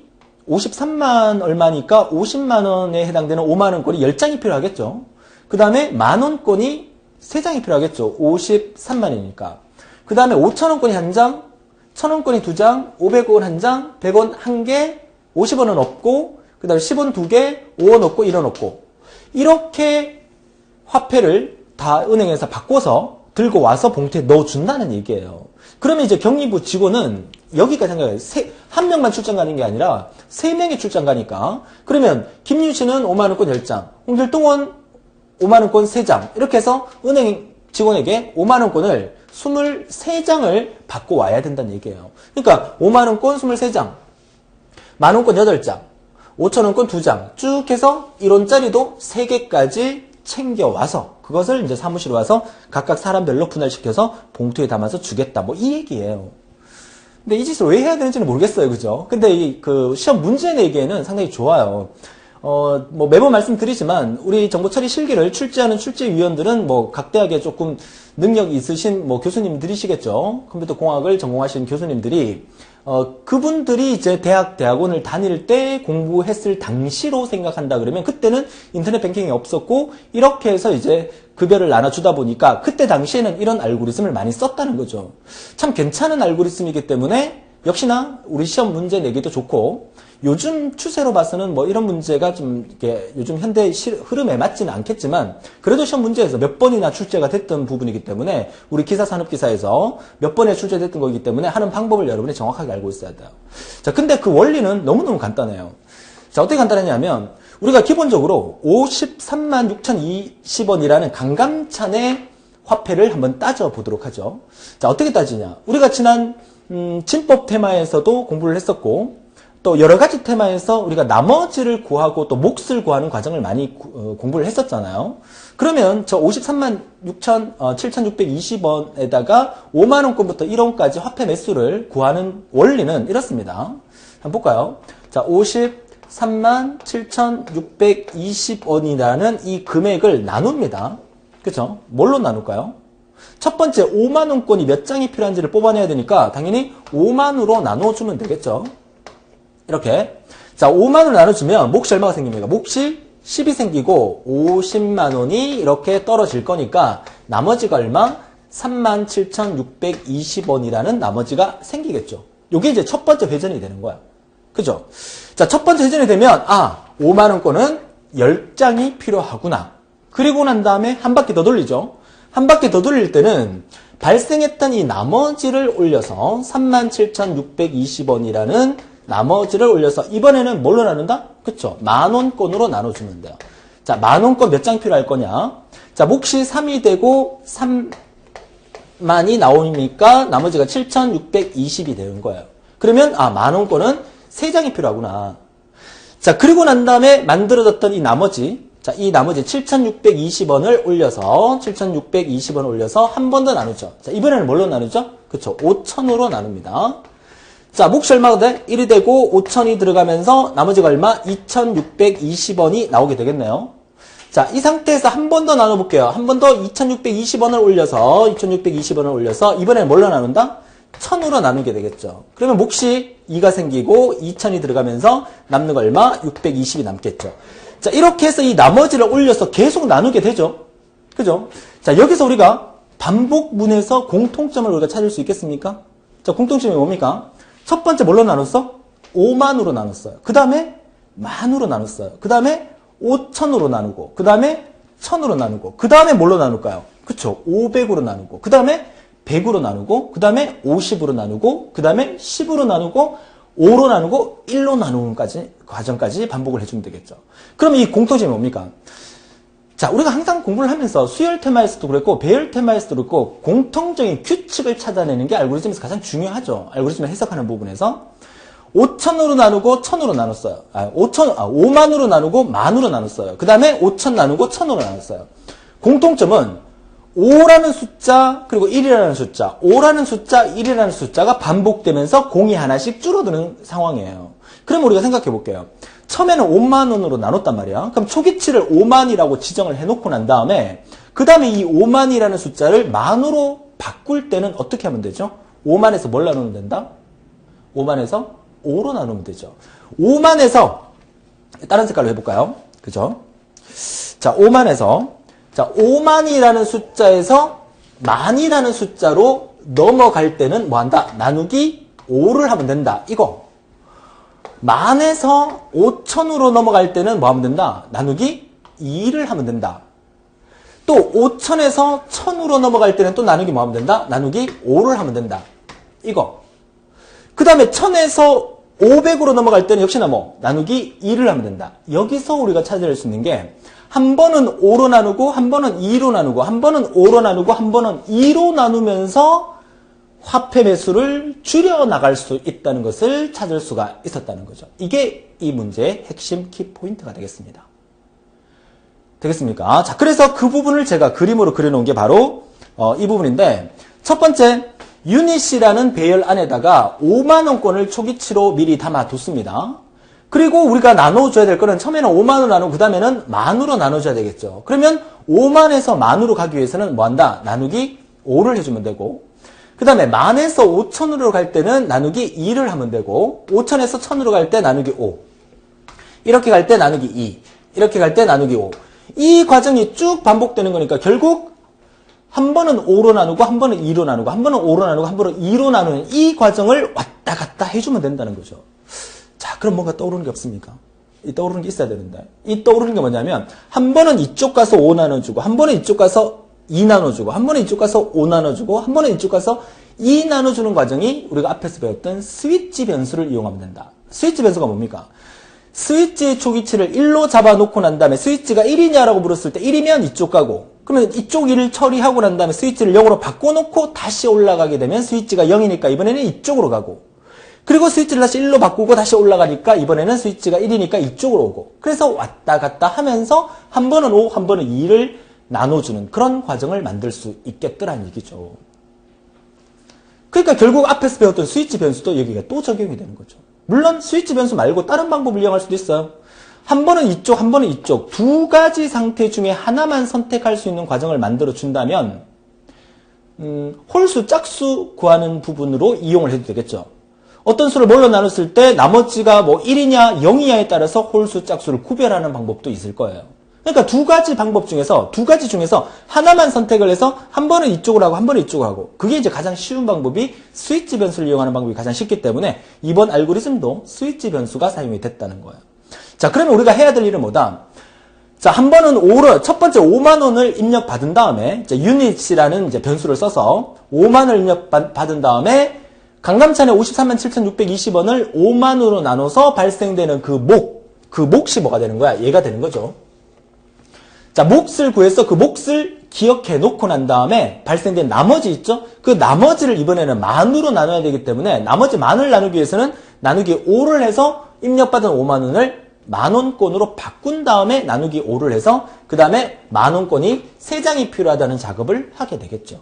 53만 얼마니까 50만원에 해당되는 5만원권이 10장이 필요하겠죠. 그 다음에 만원권이 3장이 필요하겠죠. 53만이니까. 그 다음에 5천원권이 1장, 1,000원권이 2장, 500원 1장, 100원 1개, 50원은 없고, 그 다음에 10원 2개, 5원 없고, 1원 없고. 이렇게 화폐를 다 은행에서 바꿔서 들고 와서 봉투에 넣어준다는 얘기예요. 그러면 이제 격리부 직원은 여기까지 생각해요. 한 명만 출장 가는 게 아니라 3명이 출장 가니까. 그러면 김유신은 5만원권 10장, 홍길동은 5만원권 3장. 이렇게 해서 은행 직원에게 5만원권을 23장을 받고 와야 된다는 얘기예요. 그러니까 5만원권 23장, 만원권 8장, 5천원권 2장 쭉 해서 1원짜리도 3개까지 챙겨와서 그것을 이제 사무실에 와서 각각 사람별로 분할시켜서 봉투에 담아서 주겠다. 뭐 이 얘기예요. 근데 이 짓을 왜 해야 되는지는 모르겠어요. 그죠? 근데 이 그 시험 문제 내기에는 상당히 좋아요. 뭐 매번 말씀드리지만 우리 정보 처리 실기를 출제하는 출제위원들은 뭐 각 대학에 조금 능력 있으신 뭐 교수님들이시겠죠. 컴퓨터 공학을 전공하시는 교수님들이 그분들이 이제 대학원을 다닐 때 공부했을 당시로 생각한다 그러면 그때는 인터넷 뱅킹이 없었고 이렇게 해서 이제 급여를 나눠주다 보니까 그때 당시에는 이런 알고리즘을 많이 썼다는 거죠. 참 괜찮은 알고리즘이기 때문에 역시나 우리 시험 문제 내기도 좋고 요즘 추세로 봐서는 뭐 이런 문제가 좀 이렇게 요즘 현대 흐름에 맞지는 않겠지만 그래도 시험 문제에서 몇 번이나 출제가 됐던 부분이기 때문에 우리 기사 산업기사에서 몇 번에 출제됐던 거기 때문에 하는 방법을 여러분이 정확하게 알고 있어야 돼요. 자, 근데 그 원리는 너무너무 간단해요. 자, 어떻게 간단하냐면 우리가 기본적으로 53만 6,020원이라는 강감찬의 화폐를 한번 따져보도록 하죠. 자, 어떻게 따지냐. 우리가 지난 진법 테마에서도 공부를 했었고 또 여러 가지 테마에서 우리가 나머지를 구하고 또 몫을 구하는 과정을 많이 공부를 했었잖아요. 그러면 저 53만 7,620원에다가 5만원권부터 1원까지 화폐 매수를 구하는 원리는 이렇습니다. 한번 볼까요? 자, 53만 7,620원이라는 이 금액을 나눕니다. 그쵸? 뭘로 나눌까요? 첫 번째 5만원권이 몇 장이 필요한지를 뽑아내야 되니까 당연히 5만으로 나눠주면 되겠죠. 이렇게. 자, 5만원을 나눠주면 몫이 얼마가 생깁니까? 몫이 10이 생기고 50만원이 이렇게 떨어질 거니까 나머지가 얼마? 37,620원이라는 나머지가 생기겠죠. 요게 이제 첫 번째 회전이 되는 거야. 그죠? 자, 첫 번째 회전이 되면 5만원권은 10장이 필요하구나. 그리고 난 다음에 한 바퀴 더 돌리죠. 한 바퀴 더 돌릴 때는 발생했던 이 나머지를 올려서 37,620원이라는 나머지를 올려서 이번에는 뭘로 나눈다? 그쵸? 만원권으로 나눠주면 돼요. 자, 만원권 몇 장 필요할 거냐? 자, 몫이 3이 되고 3만이 나오니까 나머지가 7,620이 되는 거예요. 그러면 만원권은 3장이 필요하구나. 자, 그리고 난 다음에 만들어졌던 이 나머지, 자, 이 나머지 7,620원을 올려서 7,620원 올려서 한 번 더 나누죠. 자, 이번에는 뭘로 나누죠? 그쵸? 5,000으로 나눕니다. 자, 몫이 얼마가 돼? 1이 되고 5,000이 들어가면서 나머지가 얼마? 2,620원이 나오게 되겠네요. 자, 이 상태에서 한 번 더 나눠볼게요. 한 번 더 2,620원을 올려서 이번에는 뭘로 나눈다? 1,000으로 나누게 되겠죠. 그러면 몫이 2가 생기고 2,000이 들어가면서 남는 거 얼마? 620이 남겠죠. 자, 이렇게 해서 이 나머지를 올려서 계속 나누게 되죠. 그죠? 자, 여기서 우리가 반복문에서 공통점을 우리가 찾을 수 있겠습니까? 자, 공통점이 뭡니까? 첫 번째 뭘로 나눴어? 5만으로 나눴어요. 그 다음에 만으로 나눴어요. 그 다음에 5천으로 나누고, 그 다음에 1,000으로 나누고, 그 다음에 뭘로 나눌까요? 그쵸? 500으로 나누고, 그 다음에 100으로 나누고, 그 다음에 50으로 나누고, 그 다음에 10으로 나누고, 5로 나누고, 1로 나누는 과정까지 반복을 해주면 되겠죠. 그럼 이 공통점이 뭡니까? 자, 우리가 항상 공부를 하면서 수열 테마에서도 그랬고 배열 테마에서도 그랬고 공통적인 규칙을 찾아내는 게 알고리즘에서 가장 중요하죠. 알고리즘을 해석하는 부분에서 5천으로 나누고 1000으로 나눴어요. 5만으로 나누고 만으로 나눴어요. 그 다음에 5000 나누고 1000으로 나눴어요. 공통점은 5라는 숫자 그리고 1이라는 숫자, 5라는 숫자, 1이라는 숫자가 반복되면서 공이 하나씩 줄어드는 상황이에요. 그럼 우리가 생각해 볼게요. 처음에는 5만 원으로 나눴단 말이야. 그럼 초기치를 5만이라고 지정을 해놓고 난 다음에 그 다음에 이 5만이라는 숫자를 만으로 바꿀 때는 어떻게 하면 되죠? 5만에서 뭘 나누면 된다? 5만에서 5로 나누면 되죠. 5만에서 다른 색깔로 해볼까요? 그죠? 자, 5만이라는 숫자에서 만이라는 숫자로 넘어갈 때는 뭐 한다? 나누기 5를 하면 된다. 이거. 만에서 5천으로 넘어갈 때는 뭐 하면 된다? 나누기 2를 하면 된다. 또 5천에서 1000으로 넘어갈 때는 또 나누기 뭐 하면 된다? 나누기 5를 하면 된다. 이거. 그 다음에 1000에서 500으로 넘어갈 때는 역시나 뭐 나누기 2를 하면 된다. 여기서 우리가 찾아낼 수 있는 게 한 번은 5로 나누고 한 번은 2로 나누고 한 번은 5로 나누고 한 번은 2로 나누면서 화폐 매수를 줄여나갈 수 있다는 것을 찾을 수가 있었다는 거죠. 이게 이 문제의 핵심 키포인트가 되겠습니다. 되겠습니까? 자, 그래서 그 부분을 제가 그림으로 그려놓은 게 바로 이 부분인데 첫 번째 유닛이라는 배열 안에다가 5만원권을 초기치로 미리 담아뒀습니다. 그리고 우리가 나눠줘야 될 거는 처음에는 5만으로 나누고 그 다음에는 만으로 나눠줘야 되겠죠. 그러면 5만에서 만으로 가기 위해서는 뭐 한다? 나누기 5를 해주면 되고 그 다음에 만에서 5천으로 갈 때는 나누기 2를 하면 되고 5천에서 1000으로 갈 때 나누기 5 이렇게 갈 때 나누기 2 이렇게 갈 때 나누기 5 이 과정이 쭉 반복되는 거니까 결국 한 번은 5로 나누고 한 번은 2로 나누고 한 번은 5로 나누고 한 번은 2로 나누는 이 과정을 왔다 갔다 해주면 된다는 거죠. 자, 그럼 뭔가 떠오르는 게 없습니까? 이 떠오르는 게 있어야 되는데 이 떠오르는 게 뭐냐면 한 번은 이쪽 가서 5 나눠주고 한 번은 이쪽 가서 2 나눠주고 한 번은 이쪽 가서 5 나눠주고 한 번은 이쪽 가서 2 나눠주는 과정이 우리가 앞에서 배웠던 스위치 변수를 이용하면 된다. 스위치 변수가 뭡니까? 스위치의 초기치를 1로 잡아놓고 난 다음에 스위치가 1이냐라고 물었을 때 1이면 이쪽 가고 그러면 이쪽 1을 처리하고 난 다음에 스위치를 0으로 바꿔놓고 다시 올라가게 되면 스위치가 0이니까 이번에는 이쪽으로 가고 그리고 스위치를 다시 1로 바꾸고 다시 올라가니까 이번에는 스위치가 1이니까 이쪽으로 오고 그래서 왔다 갔다 하면서 한 번은 5, 한 번은 2를 나눠주는 그런 과정을 만들 수 있겠더라는 얘기죠. 그러니까 결국 앞에서 배웠던 스위치 변수도 여기가 또 적용이 되는 거죠. 물론 스위치 변수 말고 다른 방법을 이용할 수도 있어요. 한 번은 이쪽, 한 번은 이쪽 두 가지 상태 중에 하나만 선택할 수 있는 과정을 만들어 준다면 홀수, 짝수 구하는 부분으로 이용을 해도 되겠죠. 어떤 수를 뭘로 나눴을 때 나머지가 뭐 1이냐 0이냐에 따라서 홀수, 짝수를 구별하는 방법도 있을 거예요. 그러니까 두 가지 중에서 하나만 선택을 해서 한 번은 이쪽으로 하고 한 번은 이쪽으로 하고 그게 이제 가장 쉬운 방법이 스위치 변수를 이용하는 방법이 가장 쉽기 때문에 이번 알고리즘도 스위치 변수가 사용이 됐다는 거예요. 자, 그러면 우리가 해야 될 일은 뭐다? 자, 한 번은 첫 번째 5만원을 입력받은 다음에 이제 유닛이라는 이제 변수를 써서 5만원을 입력받은 다음에 강감찬의 537,620원을 5만으로 나눠서 발생되는 그 몫이 뭐가 되는 거야? 얘가 되는 거죠. 자, 몫을 구해서 그 몫을 기억해 놓고 난 다음에 발생된 나머지 있죠? 그 나머지를 이번에는 만으로 나눠야 되기 때문에 나머지 만을 나누기 위해서는 나누기 5를 해서 입력받은 5만원을 만원권으로 바꾼 다음에 나누기 5를 해서 그 다음에 만원권이 3장이 필요하다는 작업을 하게 되겠죠.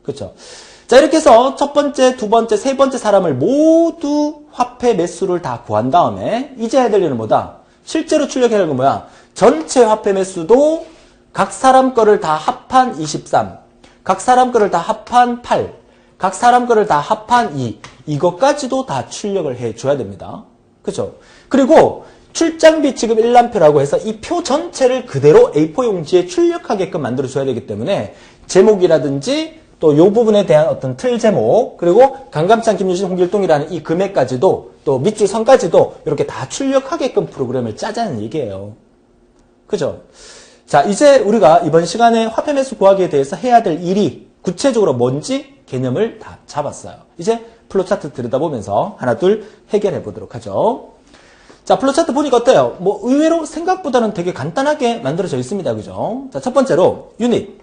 그렇죠? 자, 이렇게 해서 첫 번째, 두 번째, 세 번째 사람을 모두 화폐 매수를 다 구한 다음에 이제 해야 될 일은 뭐다? 실제로 출력해야 할 건 뭐야? 전체 화폐 매수도 각 사람 거를 다 합한 23, 각 사람 거를 다 합한 8, 각 사람 거를 다 합한 2 이것까지도 다 출력을 해줘야 됩니다. 그렇죠? 그리고 출장비 지급 일람표라고 해서 이 표 전체를 그대로 A4 용지에 출력하게끔 만들어줘야 되기 때문에 제목이라든지 또 이 부분에 대한 어떤 틀 제목 그리고 강감찬, 김유신, 홍길동이라는 이 금액까지도 또 밑줄 선까지도 이렇게 다 출력하게끔 프로그램을 짜자는 얘기예요. 그죠? 자, 이제 우리가 이번 시간에 화폐 매수 구하기에 대해서 해야 될 일이 구체적으로 뭔지 개념을 다 잡았어요. 이제 플로차트 들여다보면서 하나 둘 해결해 보도록 하죠. 자, 플로차트 보니까 어때요? 뭐 의외로 생각보다는 되게 간단하게 만들어져 있습니다. 그죠? 자, 첫 번째로 유닛.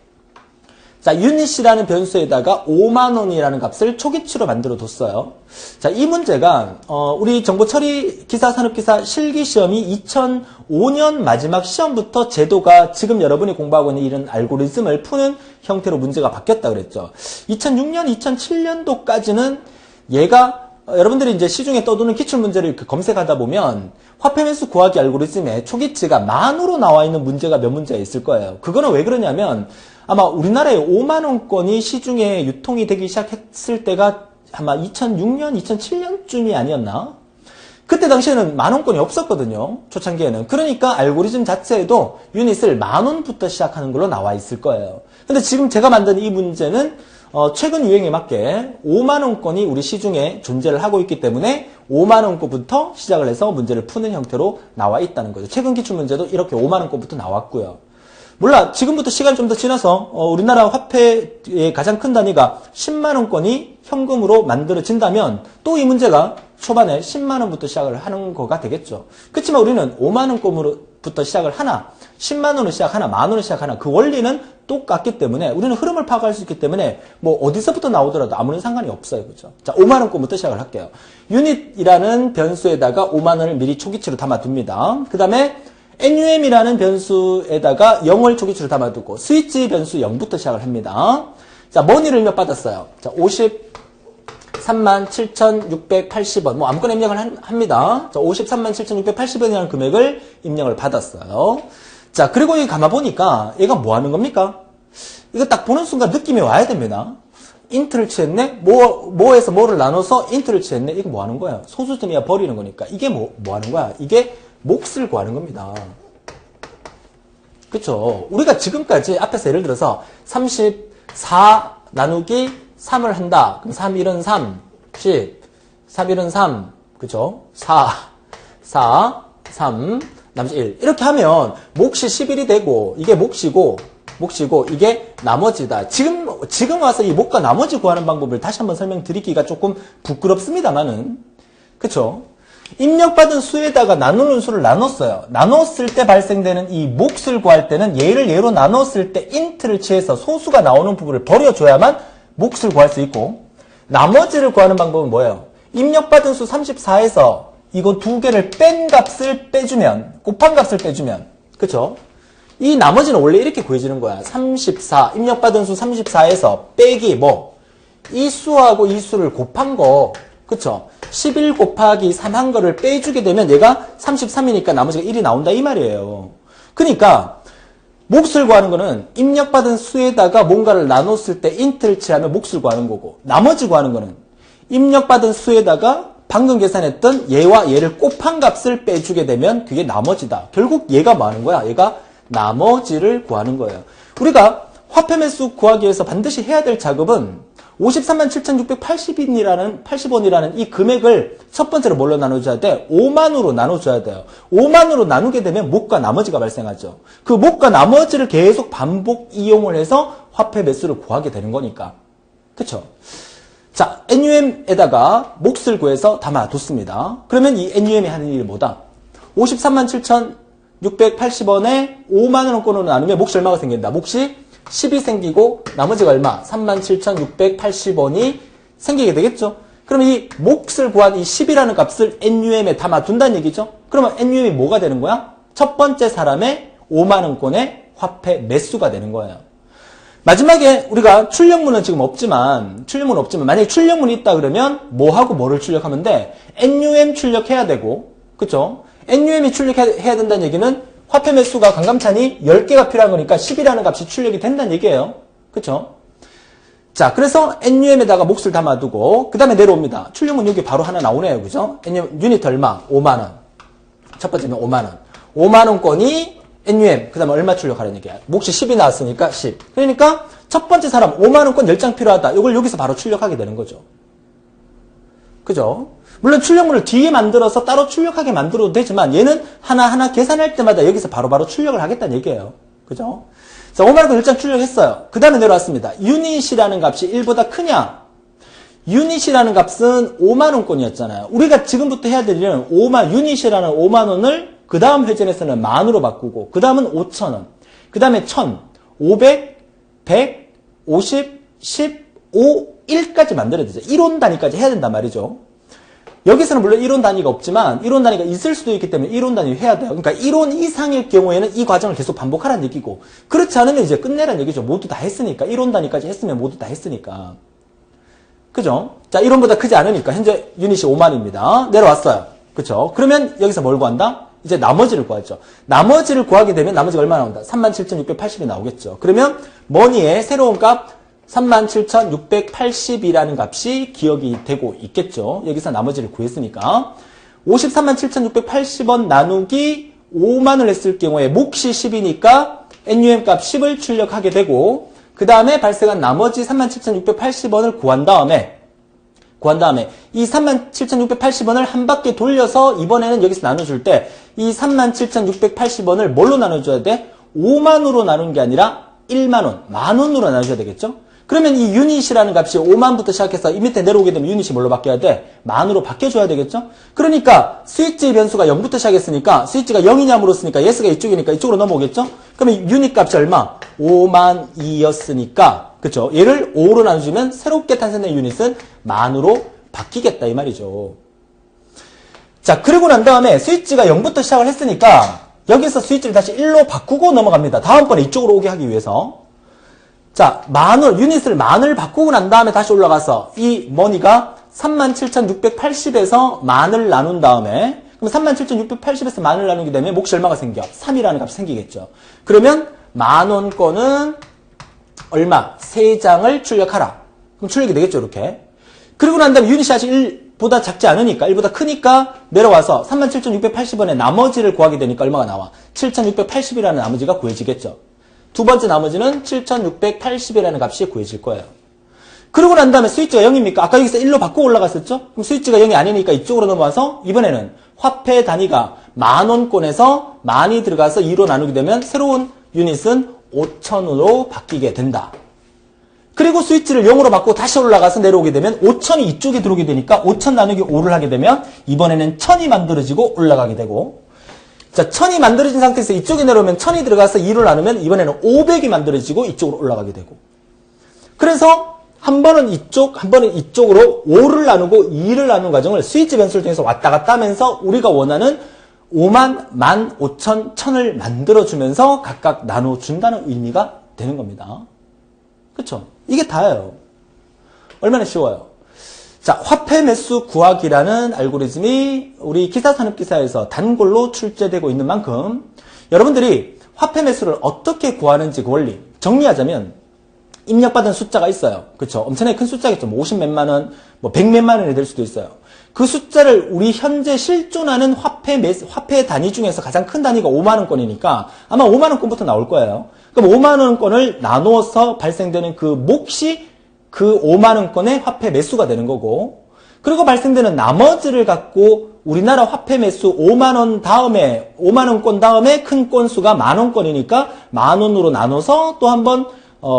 자, 유닛이라는 변수에다가 5만 원이라는 값을 초기치로 만들어 뒀어요. 자, 이 문제가 우리 정보처리 기사 산업기사 실기시험이 2005년 마지막 시험부터 제도가 지금 여러분이 공부하고 있는 이런 알고리즘을 푸는 형태로 문제가 바뀌었다 그랬죠. 2006년, 2007년도까지는 얘가 여러분들이 이제 시중에 떠도는 기출문제를 검색하다 보면 화폐매수 구하기 알고리즘에 초기치가 만으로 나와 있는 문제가 몇 문제가 있을 거예요. 그거는 왜 그러냐면 아마 우리나라에 5만원권이 시중에 유통이 되기 시작했을 때가 아마 2006년, 2007년쯤이 아니었나? 그때 당시에는 만원권이 없었거든요. 초창기에는. 그러니까 알고리즘 자체에도 유닛을 만원부터 시작하는 걸로 나와 있을 거예요. 근데 지금 제가 만든 이 문제는 최근 유행에 맞게 5만원권이 우리 시중에 존재를 하고 있기 때문에 5만원권부터 시작을 해서 문제를 푸는 형태로 나와 있다는 거죠. 최근 기출문제도 이렇게 5만원권부터 나왔고요. 몰라, 지금부터 시간이 좀 더 지나서 우리나라 화폐의 가장 큰 단위가 10만원권이 현금으로 만들어진다면 또 이 문제가 초반에 10만원부터 시작을 하는 거가 되겠죠. 그렇지만 우리는 5만원권부터 시작을 하나, 10만원으로 시작하나, 만원으로 시작하나 그 원리는 똑같기 때문에 우리는 흐름을 파악할 수 있기 때문에 뭐 어디서부터 나오더라도 아무런 상관이 없어요. 그죠? 자, 5만원권부터 시작을 할게요. 유닛이라는 변수에다가 5만원을 미리 초기치로 담아둡니다. 그 다음에 NUM이라는 변수에다가 0을 초기치로 담아두고 스위치 변수 0부터 시작을 합니다. 자, 머니를 입력 받았어요. 자, 537,680원. 뭐 아무거나 입력을 합니다. 자, 537,680원이라는 금액을 입력을 받았어요. 자, 그리고 여기 가만 보니까 얘가 뭐 하는 겁니까? 이거 딱 보는 순간 느낌이 와야 됩니다. 인트를 취했네? 뭐에서 뭐를 나눠서 인트를 취했네? 이거 뭐 하는 거야? 소수점이야 버리는 거니까. 이게 뭐 하는 거야? 이게 몫을 구하는 겁니다. 그쵸? 우리가 지금까지 앞에서 예를 들어서 34 나누기 3을 한다. 그럼 3, 1은 3, 10, 3, 1은 3, 그쵸? 4, 3, 나머지 1. 이렇게 하면 몫이 11이 되고, 이게 몫이고, 이게 나머지다. 지금 와서 이 몫과 나머지 구하는 방법을 다시 한번 설명드리기가 조금 부끄럽습니다만은, 그쵸? 입력받은 수에다가 나누는 수를 나눴어요. 나눴을 때 발생되는 이 몫을 구할 때는 얘를 얘로 나눴을 때 인트를 취해서 소수가 나오는 부분을 버려줘야만 몫을 구할 수 있고, 나머지를 구하는 방법은 뭐예요? 입력받은 수 34에서 이거 두 개를 뺀 값을 빼주면, 곱한 값을 빼주면, 그쵸? 이 나머지는 원래 이렇게 구해지는 거야. 34, 입력받은 수 34에서 빼기 뭐, 이 수하고 이 수를 곱한 거, 그쵸? 11 곱하기 3 한 거를 빼주게 되면 얘가 33이니까 나머지가 1이 나온다 이 말이에요. 그러니까 몫을 구하는 거는 입력받은 수에다가 뭔가를 나눴을 때 인트를 취하면 몫을 구하는 거고, 나머지 구하는 거는 입력받은 수에다가 방금 계산했던 얘와 얘를 곱한 값을 빼주게 되면 그게 나머지다. 결국 얘가 뭐 하는 거야? 얘가 나머지를 구하는 거예요. 우리가 화폐 매수 구하기 위해서 반드시 해야 될 작업은 537,680원이라는 이 금액을 첫 번째로 뭘로 나눠줘야 돼? 5만으로 나눠줘야 돼요. 5만으로 나누게 되면 몫과 나머지가 발생하죠. 그 몫과 나머지를 계속 반복 이용을 해서 화폐 매수를 구하게 되는 거니까. 그쵸? 자, NUM에다가 몫을 구해서 담아뒀습니다. 그러면 이 NUM이 하는 일이 뭐다? 537,680원에 5만원권으로 나누면 몫이 얼마가 생긴다? 몫이 10이 생기고 나머지가 얼마? 37,680원이 생기게 되겠죠? 그럼 이 몫을 구한 이 10이라는 값을 NUM에 담아둔다는 얘기죠? 그러면 NUM이 뭐가 되는 거야? 첫 번째 사람의 5만원권의 화폐 매수가 되는 거예요. 마지막에 우리가 출력문은 지금 없지만 만약에 출력문이 있다 그러면 뭐하고 뭐를 출력하면 돼? NUM 출력해야 되고, 그쵸? NUM이 출력해야 된다는 얘기는 화폐 매수가 강감찬이 10개가 필요한 거니까 10이라는 값이 출력이 된다는 얘기예요. 그쵸? 자, 그래서 NUM에다가 몫을 담아두고, 그 다음에 내려옵니다. 출력문 여기 바로 하나 나오네요. 그죠? NUM, 유닛 얼마? 5만원. 첫 번째는 5만원. 5만원권이 NUM, 그 다음에 얼마 출력하라는 얘기야? 몫이 10이 나왔으니까 10. 그러니까 첫 번째 사람 5만원권 10장 필요하다. 이걸 여기서 바로 출력하게 되는 거죠. 그죠? 물론 출력문을 뒤에 만들어서 따로 출력하게 만들어도 되지만 얘는 하나하나 계산할 때마다 여기서 바로바로 출력을 하겠다는 얘기예요. 그죠? 자, 5만원 1장 출력했어요. 그 다음에 내려왔습니다. 유닛이라는 값이 1보다 크냐? 유닛이라는 값은 5만원권이었잖아요. 우리가 지금부터 해야 될 일은 유닛이라는 5만원을 그 다음 회전에서는 만으로 바꾸고, 그 다음은 5,000원, 그 다음에 1,000, 500, 100, 50, 15, 1까지 만들어야 되죠. 1원 단위까지 해야 된단 말이죠. 여기서는 물론 1원 단위가 없지만 1원 단위가 있을 수도 있기 때문에 1원 단위 해야 돼요. 그러니까 1원 이상일 경우에는 이 과정을 계속 반복하라는 얘기고, 그렇지 않으면 이제 끝내라는 얘기죠. 모두 다 했으니까. 1원 단위까지 했으면 모두 다 했으니까. 그죠? 자, 1원보다 크지 않으니까 현재 유닛이 5만입니다. 내려왔어요. 그쵸? 그러면 여기서 뭘 구한다? 이제 나머지를 구하죠. 나머지를 구하게 되면 나머지가 얼마 나온다? 37,680이 나오겠죠. 그러면 머니의 새로운 값 37,680이라는 값이 기억이 되고 있겠죠. 여기서 나머지를 구했으니까 537,680원 나누기 5만을 했을 경우에 몫이 10이니까 NUM 값 10을 출력하게 되고, 그 다음에 발생한 나머지 37,680원을 구한 다음에 이 37,680원을 한 바퀴 돌려서 이번에는 여기서 나눠줄 때 이 37,680원을 뭘로 나눠줘야 돼? 5만으로 나눈 게 아니라 1만원, 만원으로 나눠줘야 되겠죠? 그러면 이 유닛이라는 값이 5만부터 시작해서 이 밑에 내려오게 되면 유닛이 뭘로 바뀌어야 돼? 만으로 바뀌어줘야 되겠죠? 그러니까 스위치 변수가 0부터 시작했으니까 스위치가 0이냐 물었으니까 예스가 이쪽이니까 이쪽으로 넘어오겠죠? 그러면 유닛 값이 얼마? 5만 2였으니까, 그쵸? 얘를 5로 나눠주면 새롭게 탄생된 유닛은 만으로 바뀌겠다 이 말이죠. 자, 그리고 난 다음에 스위치가 0부터 시작을 했으니까 여기서 스위치를 다시 1로 바꾸고 넘어갑니다. 다음번에 이쪽으로 오게 하기 위해서. 자, 유닛을 만을 바꾸고 난 다음에 다시 올라가서 이 머니가 37,680에서 만을 나눈 다음에, 그럼 37,680에서 만을 나누게 되면 몫이 얼마가 생겨? 3이라는 값이 생기겠죠. 그러면 만원권은 얼마? 3장을 출력하라. 그럼 출력이 되겠죠, 이렇게. 그리고 난 다음에 유닛이 아직 1보다 작지 않으니까, 1보다 크니까 내려와서 37,680원의 나머지를 구하게 되니까 얼마가 나와? 7,680이라는 나머지가 구해지겠죠. 두 번째 나머지는 7,680이라는 값이 구해질 거예요. 그러고 난 다음에 스위치가 0입니까? 아까 여기서 1로 바꾸고 올라갔었죠? 그럼 스위치가 0이 아니니까 이쪽으로 넘어와서 이번에는 화폐 단위가 만원권에서 만이 들어가서 2로 나누게 되면 새로운 유닛은 5,000으로 바뀌게 된다. 그리고 스위치를 0으로 바꾸고 다시 올라가서 내려오게 되면 5,000이 이쪽에 들어오게 되니까 5,000 나누기 5를 하게 되면 이번에는 1,000이 만들어지고 올라가게 되고, 자, 1,000이 만들어진 상태에서 이쪽에 내려오면 1,000이 들어가서 2를 나누면 이번에는 500이 만들어지고 이쪽으로 올라가게 되고, 그래서 한 번은 이쪽, 한 번은 이쪽으로 5를 나누고 2를 나누는 과정을 스위치 변수를 통해서 왔다 갔다 하면서 우리가 원하는 5만, 1만, 5천, 1,000을 만들어주면서 각각 나눠준다는 의미가 되는 겁니다. 그쵸? 이게 다예요. 얼마나 쉬워요. 자, 화폐 매수 구하기라는 알고리즘이 우리 기사산업기사에서 단골로 출제되고 있는 만큼 여러분들이 화폐 매수를 어떻게 구하는지 그 원리 정리하자면 입력받은 숫자가 있어요. 그쵸? 엄청나게 큰 숫자겠죠. 뭐 50 몇만 원, 뭐 100 몇만 원이 될 수도 있어요. 그 숫자를 우리 현재 실존하는 화폐 단위 중에서 가장 큰 단위가 5만원권이니까 아마 5만원권부터 나올 거예요. 그럼 5만원권을 나누어서 발생되는 그 몫이 그 5만원권의 화폐 매수가 되는 거고, 그리고 발생되는 나머지를 갖고 우리나라 화폐 매수 5만원권 다음에 큰 건수가 만원권이니까 만원으로 나눠서 또 한 번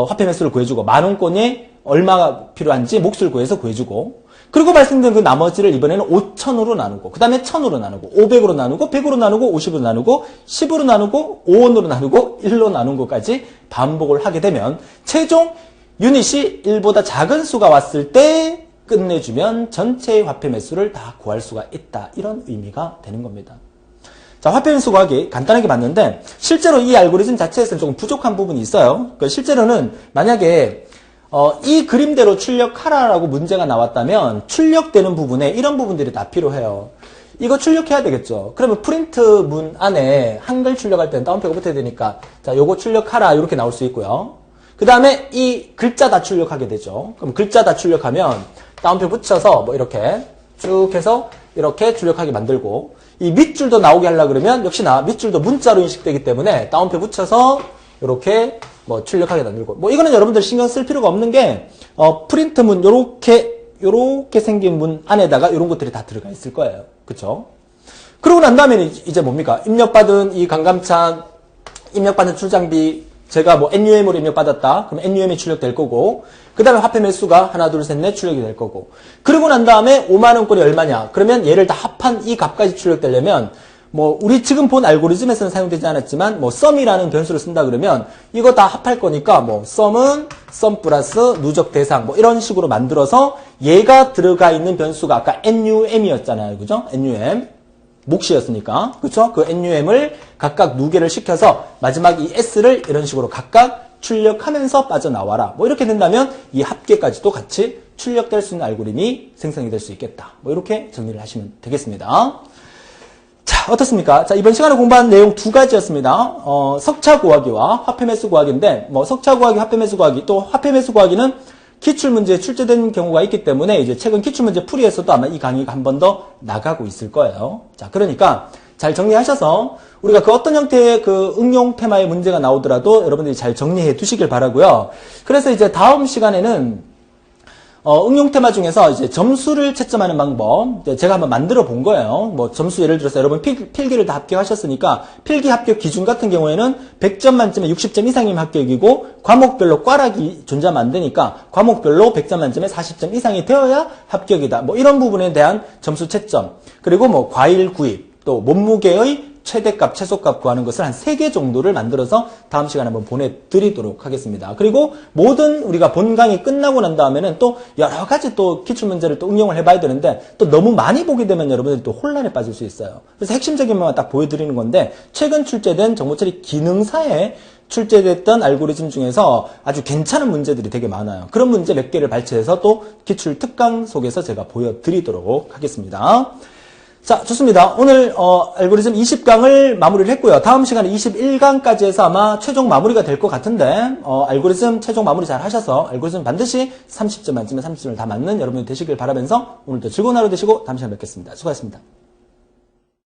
화폐 매수를 구해주고, 만원권에 얼마가 필요한지 몫을 구해서 구해주고, 그리고 발생된 그 나머지를 이번에는 5,000으로 나누고, 그 다음에 1,000으로 나누고, 500으로 나누고, 100으로 나누고, 50으로 나누고, 10으로 나누고, 5원으로 나누고, 1로 나눈 것까지 반복을 하게 되면 최종 유닛이 1보다 작은 수가 왔을 때 끝내주면 전체의 화폐 매수를 다 구할 수가 있다. 이런 의미가 되는 겁니다. 자, 화폐 매수 구하기 간단하게 봤는데 실제로 이 알고리즘 자체에서는 조금 부족한 부분이 있어요. 실제로는 만약에 이 그림대로 출력하라라고 문제가 나왔다면 출력되는 부분에 이런 부분들이 다 필요해요. 이거 출력해야 되겠죠. 그러면 프린트 문 안에 한글 출력할 때는 다운표가 붙어야 되니까 자, 요거 출력하라 이렇게 나올 수 있고요. 그 다음에 이 글자 다 출력하게 되죠. 그럼 글자 다 출력하면 다운표 붙여서 뭐 이렇게 쭉 해서 이렇게 출력하게 만들고, 이 밑줄도 나오게 하려고 그러면 역시나 밑줄도 문자로 인식되기 때문에 다운표 붙여서 이렇게 뭐 출력하게 만들고, 뭐 이거는 여러분들 신경 쓸 필요가 없는 게 프린트 문 요렇게 생긴 문 안에다가 이런 것들이 다 들어가 있을 거예요. 그쵸? 그러고 난 다음에는 이제 뭡니까? 입력받은 이 강감찬, 입력받은 출장비, 제가 뭐 NUM으로 입력받았다. 그럼 NUM이 출력될 거고, 그 다음에 화폐 매수가 하나, 둘, 셋, 넷 출력이 될 거고, 그러고 난 다음에 5만원권이 얼마냐? 그러면 얘를 다 합한 이 값까지 출력되려면 뭐 우리 지금 본 알고리즘에서는 사용되지 않았지만 뭐 썸이라는 변수를 쓴다 그러면 이거 다 합할 거니까 뭐 썸은 썸 플러스 누적 대상 뭐 이런 식으로 만들어서 얘가 들어가 있는 변수가 아까 num이었잖아요. 그죠? num. 몫이었으니까. 그쵸? 그 num을 각각 누계를 시켜서 마지막 이 s를 이런 식으로 각각 출력하면서 빠져나와라. 뭐 이렇게 된다면 이 합계까지도 같이 출력될 수 있는 알고리즘이 생성이 될 수 있겠다. 뭐 이렇게 정리를 하시면 되겠습니다. 자, 어떻습니까? 자, 이번 시간에 공부한 내용 두 가지였습니다. 석차 구하기와 화폐 매수 구하기인데, 뭐 석차 구하기, 화폐 매수 구하기, 또 화폐 매수 구하기는 기출 문제에 출제된 경우가 있기 때문에 이제 최근 기출 문제 풀이에서도 아마 이 강의가 한 번 더 나가고 있을 거예요. 자, 그러니까 잘 정리하셔서 우리가 그 어떤 형태의 그 응용 테마의 문제가 나오더라도 여러분들이 잘 정리해 두시길 바라고요. 그래서 이제 다음 시간에는 응용 테마 중에서 이제 점수를 채점하는 방법 제가 한번 만들어 본 거예요. 뭐 점수 예를 들어서 여러분 필기를 다 합격하셨으니까 필기 합격 기준 같은 경우에는 100점 만점에 60점 이상이면 합격이고 과목별로 꽈락이 존재하면 안 되니까 과목별로 100점 만점에 40점 이상이 되어야 합격이다. 뭐 이런 부분에 대한 점수 채점 그리고 뭐 과일 구입 또 몸무게의 최대값, 최소값 구하는 것을 한 3개 정도를 만들어서 다음 시간에 한번 보내드리도록 하겠습니다. 그리고 모든 우리가 본 강의 끝나고 난 다음에는 또 여러 가지 또 기출문제를 또 응용을 해봐야 되는데 또 너무 많이 보게 되면 여러분들이 또 혼란에 빠질 수 있어요. 그래서 핵심적인 것만 딱 보여드리는 건데 최근 출제된 정보처리 기능사에 출제됐던 알고리즘 중에서 아주 괜찮은 문제들이 되게 많아요. 그런 문제 몇 개를 발췌해서 또 기출 특강 속에서 제가 보여드리도록 하겠습니다. 자, 좋습니다. 오늘 알고리즘 20강을 마무리를 했고요. 다음 시간에 21강까지 해서 아마 최종 마무리가 될 것 같은데 알고리즘 최종 마무리 잘 하셔서 알고리즘 반드시 30점 만점에 30점을 다 맞는 여러분이 되시길 바라면서 오늘도 즐거운 하루 되시고 다음 시간에 뵙겠습니다. 수고하셨습니다.